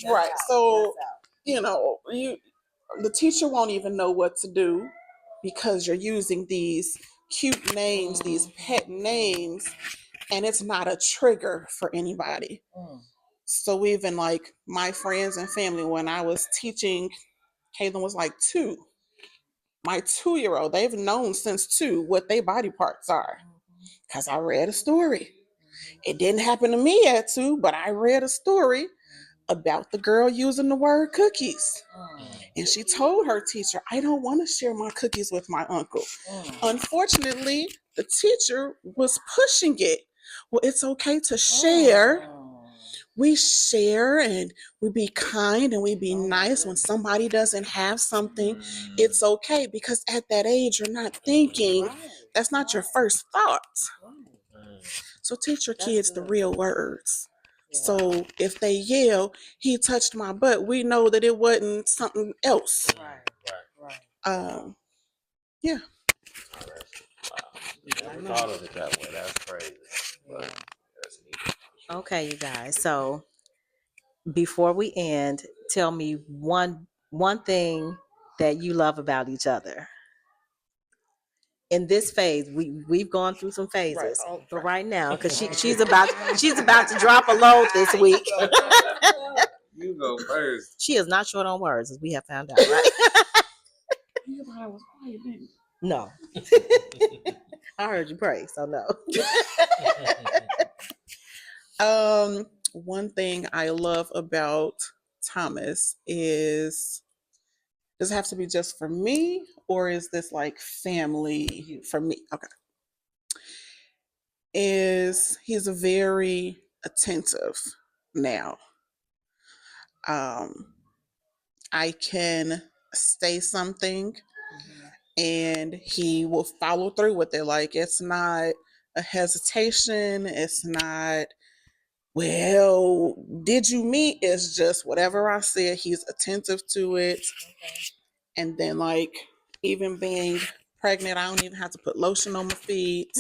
Right. So, the teacher won't even know what to do because you're using these cute names, these pet names, and it's not a trigger for anybody. So even like my friends and family, when I was teaching, Kaylin was like 2. My 2-year-old, they've known since 2 what their body parts are. Because I read a story. It didn't happen to me at 2, but I read a story about the girl using the word cookies. And she told her teacher, "I don't want to share my cookies with my uncle." Unfortunately, the teacher was pushing it. Well, it's okay to share. We share and we be kind and we be nice when somebody doesn't have something. It's okay, because at that age, you're not thinking. That's not your first thought. So teach your kids the real words. So if they yell, he touched my butt, we know that it wasn't something else. Um, yeah. Never thought of it that way. That's crazy. But that's neat. Okay, you guys. So before we end, tell me one thing that you love about each other. In this phase, we've gone through some phases, but right now, because she's about to drop a load this week. You go first. She is not short on words, as we have found out, right? No. I heard you pray, so no. One thing I love about Thomas is, does it have to be just for me, or is this like family for me? Okay. Is he's very attentive now. I can say something and he will follow through with it. Like, it's not a hesitation. It's not, well, did you meet? It's just whatever I said, he's attentive to it. And then, like, even being pregnant, I don't even have to put lotion on my feet.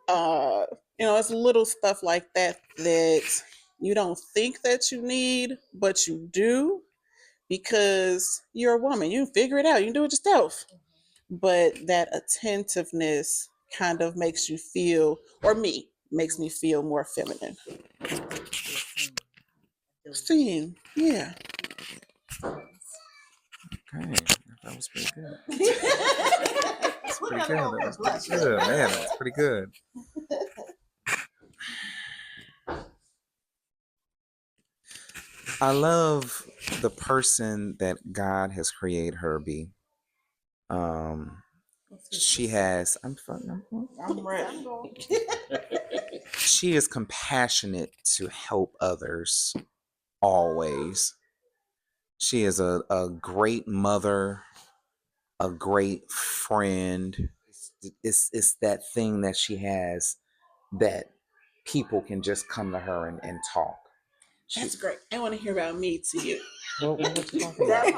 It's little stuff like that you don't think that you need, but you do, because you're a woman. You can figure it out. You can do it yourself. But that attentiveness kind of makes you feel, or makes me feel more feminine. Seen, yeah. Okay, that was pretty good. That's pretty good. That was pretty good, man. That's pretty good. I love the person that God has created her to be. She has. I'm ready. She is compassionate to help others always. She is a great mother, a great friend. It's that thing that she has that people can just come to her and talk. That's great. I want to hear about me to you. What you talking about?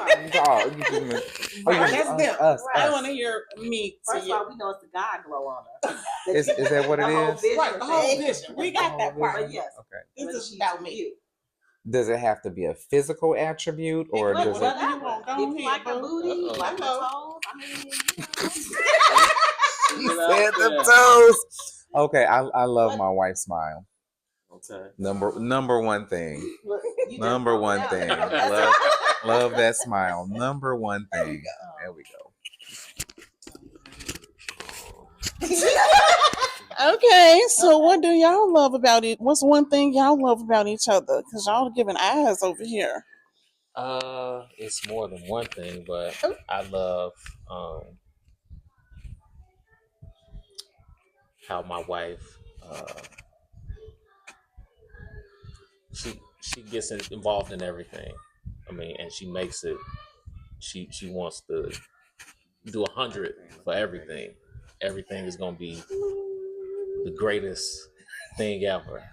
That's them. Us. I want to hear me to First you. of all, we know it's the God glow on her. Is that what it is? Right, the whole vision. We got that part. But yes, Okay. This is about me. Does it have to be a physical attribute, or does it? Whatever you want. Go if you like her ahead, boo. booty, you like her Hello. toes, I mean, She said the toes. Okay, I love my wife's smile. Okay. Number one thing. you Number one just- thing. Love that smile. Number one thing. There we go. Okay, so what do y'all love about it? What's one thing y'all love about each other? Because y'all giving eyes over here. It's more than one thing, but I love how my wife she gets involved in everything. I mean, and she makes it. She wants to do 100 for everything. Everything is gonna be the greatest thing ever.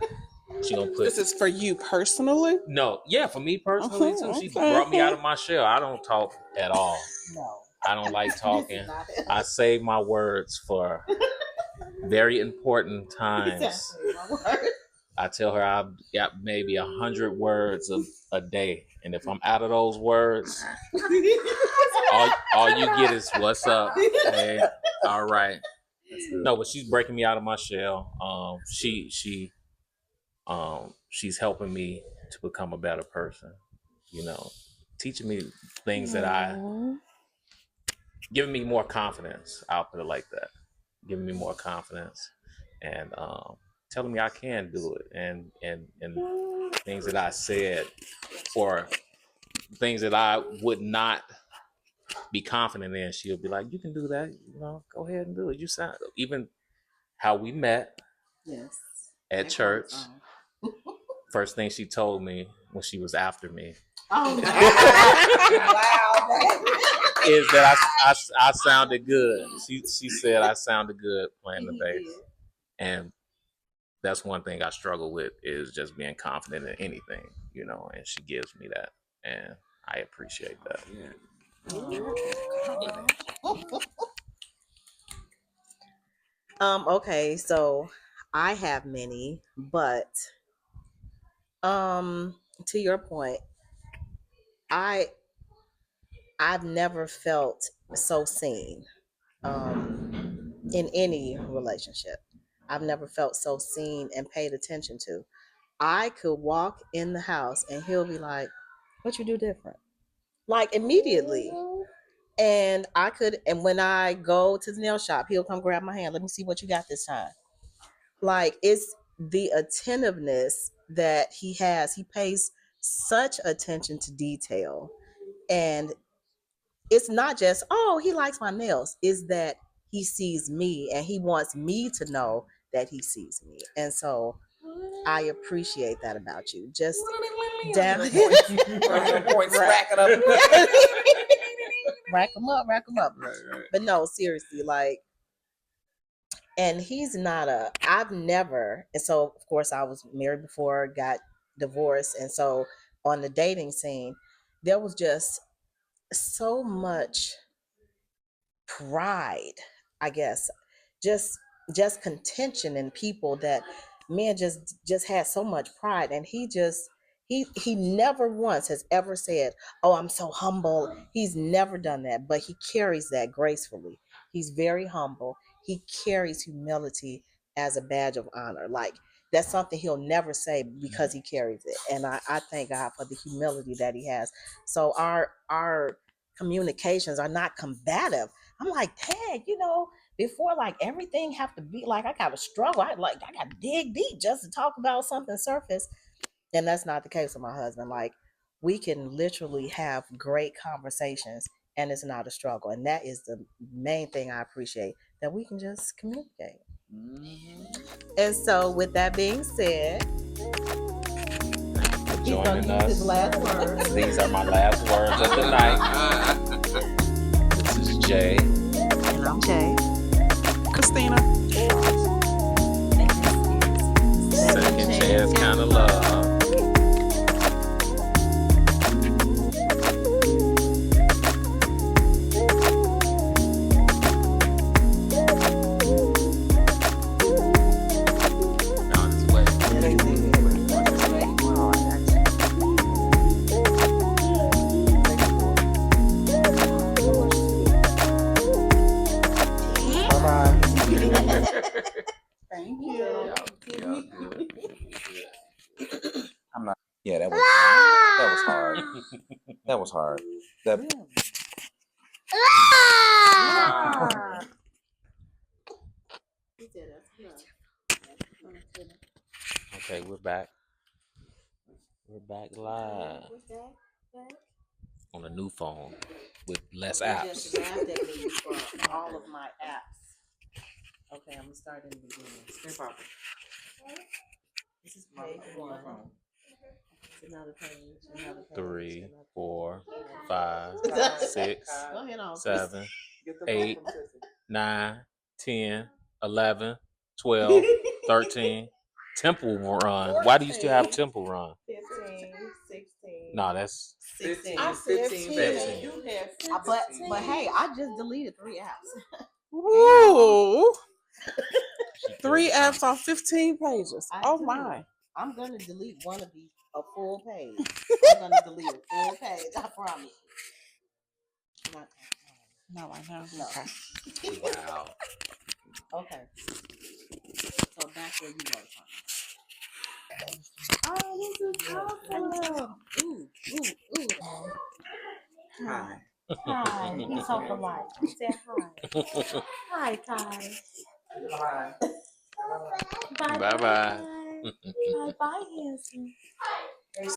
She gonna put. This is for you personally? No, yeah, for me personally too. She Okay. brought me out of my shell. I don't talk at all. No. I don't like talking. I save my words for very important times. I tell her I've got maybe 100 words a day, and if I'm out of those words, all you get is "What's up?" Hey, all right. No, but she's breaking me out of my shell. She's helping me to become a better person. Teaching me things that giving me more confidence. I'll put it like that. Giving me more confidence, and telling me I can do it, and things that I said, or things that I would not be confident in, she'll be like, "You can do that. Go ahead and do it. You sound." Even how we met at church. First thing she told me when she was after me is that I sounded good. She said I sounded good playing the bass, and that's one thing I struggle with is just being confident in anything, and she gives me that, and I appreciate that. Okay, so I have many, but to your point, I I've never felt so seen in any relationship. I've never felt so seen and paid attention to. I could walk in the house and he'll be like, "What you do different?" Like immediately. And when I go to the nail shop, he'll come grab my hand. Let me see what you got this time. Like it's the attentiveness that he has. He pays such attention to detail. And it's not just, oh, he likes my nails. Is that he sees me and he wants me to know that he sees me. And so I appreciate that about you. Just down Points racking up. rack them up, rack them up. Right. But no, seriously, like, and he's not I've never, and so of course I was married before, got divorced. And so on the dating scene, there was just so much pride, I guess, just just contention in people that men just had so much pride. And he never once has ever said, "Oh, I'm so humble." He's never done that, but he carries that gracefully. He's very humble. He carries humility as a badge of honor. Like that's something he'll never say because he carries it. And I thank God for the humility that he has. So our communications are not combative. I'm like, dang, before, like everything have to be like I gotta struggle. I gotta dig deep just to talk about something surface. And that's not the case with my husband. Like we can literally have great conversations and it's not a struggle. And that is the main thing I appreciate, that we can just communicate. And so with that being said, he's gonna Joining use his us. last words. These are my last words of the night. This is Jay. And I'm Jay. Christina. Second chance kind of love. On his way. Bye-bye. Thank you. Yeah, good. I'm not. Yeah, that was hard. That was hard. That Okay, we're back. We're back live on a new phone with less apps. Just laughed at me for all of my apps. Okay, I'm gonna start in the beginning. This is page 1. It's another page. 3, 4, 5, 6, Go ahead on. 7, 8, 9, 10, 11, 12, 13. Temple Run. Why do you still have Temple Run? 15, 16. No, that's 16. I said 10. 15. You had 15. But hey, I just deleted 3 apps. Woo! she 3 feels apps on 15 pages. I Oh do. my. I'm gonna delete one of these, a full page. I'm gonna delete a full page. I promise. No, I know. No. Okay. Wow. Okay. So back where you were, Tom. Oh, this is awesome. Ooh. Hi. Hi. He's so polite. He said hi. Hi, Ty. Bye. Bye bye. Bye, bye, handsome.